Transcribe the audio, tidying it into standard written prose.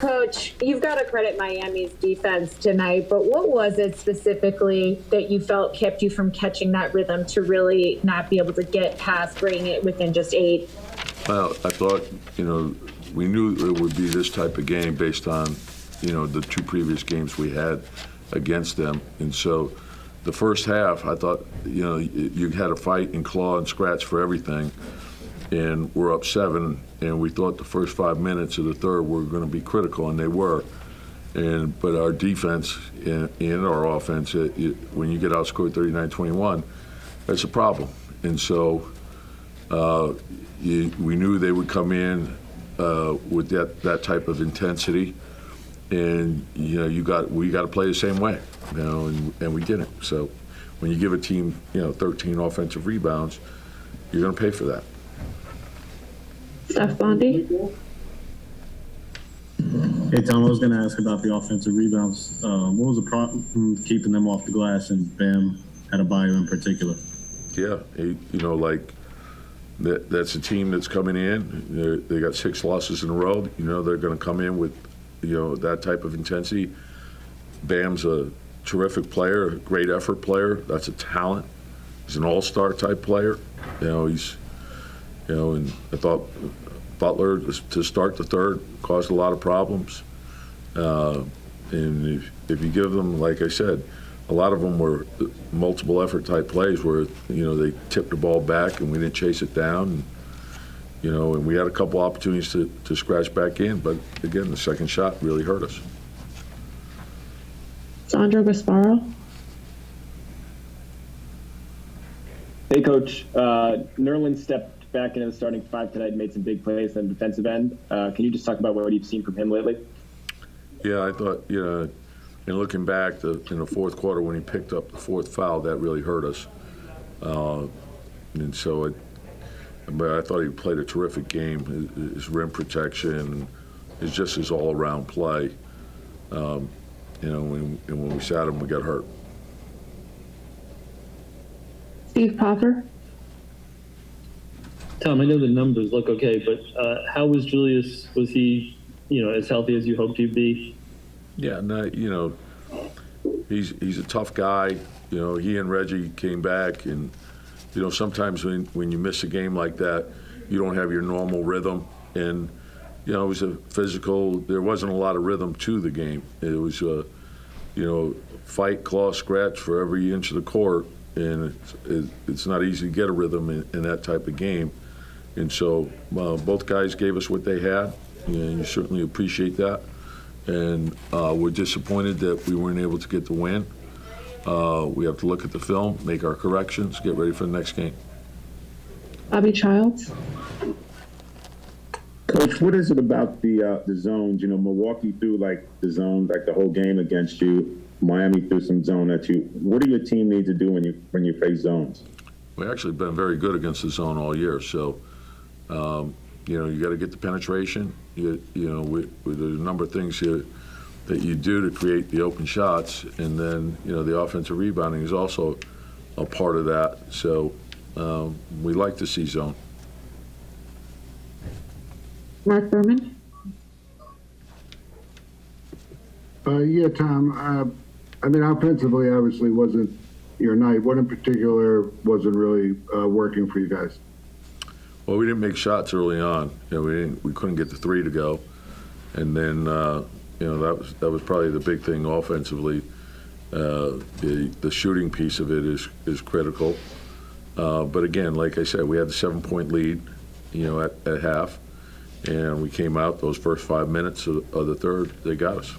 Coach, you've got to credit Miami's defense tonight, but what was it specifically that you felt kept you from catching that rhythm to really not be able to get past bringing it within just 8? Well, I thought, we knew it would be this type of game based on, the 2 previous games we had against them. And so the first half, I thought, you had to fight and claw and scratch for everything. And we're up 7, and we thought the first 5 minutes of the third were going to be critical, and they were. But our defense and our offense, when you get outscored 39-21, that's a problem. And so we knew they would come in with that type of intensity, and we got to play the same way, and we didn't. So when you give a team 13 offensive rebounds, you're going to pay for that. Steph Bondi. Hey, Tom, I was going to ask about the offensive rebounds. What was the problem keeping them off the glass, and Bam Adebayo in particular? Yeah, that's a team that's coming in. They got 6 losses in a row. They're going to come in with, that type of intensity. Bam's a terrific player, a great effort player. That's a talent. He's an all-star type player. And I thought Butler, to start the third, caused a lot of problems. And if you give them, like I said, a lot of them were multiple effort type plays where, they tipped the ball back and we didn't chase it down. And we had a couple opportunities to scratch back in, but again, the second shot really hurt us. Sandro Gasparo. Hey, Coach. Nerlens stepped back into the starting 5 tonight and made some big plays on the defensive end. Can you just talk about what you've seen from him lately? Yeah, I thought, in looking back in the fourth quarter when he picked up the 4th foul, that really hurt us. And so but I thought he played a terrific game. His rim protection is just his all-around play. And when we sat him, we got hurt. Steve Popper. Tom, I know the numbers look okay, but how was Julius? Was he, as healthy as you hoped he'd be? Yeah, no, he's a tough guy. He and Reggie came back, and sometimes when you miss a game like that, you don't have your normal rhythm. And it was a physical. There wasn't a lot of rhythm to the game. It was fight, claw, scratch for every inch of the court, and it's not easy to get a rhythm in that type of game. And so both guys gave us what they had, and you certainly appreciate that. And we're disappointed that we weren't able to get the win. We have to look at the film, make our corrections, get ready for the next game. Bobby Childs. Coach, what is it about the zones? Milwaukee threw the zone the whole game against you. Miami threw some zone at you. What do your team need to do when you face zones? We've actually been very good against the zone all year. So, you got to get the penetration. There's a number of things that you do to create the open shots, and then the offensive rebounding is also a part of that. So we like to see zone. Mark Berman. Yeah, Tom. Offensively, obviously wasn't your night. What in particular wasn't really working for you guys? Well, we didn't make shots early on. We couldn't get the 3 to go, and then that was probably the big thing offensively. The shooting piece of it is critical. But again, like I said, we had the 7-point lead, at half, and we came out those first 5 minutes of the third. They got us.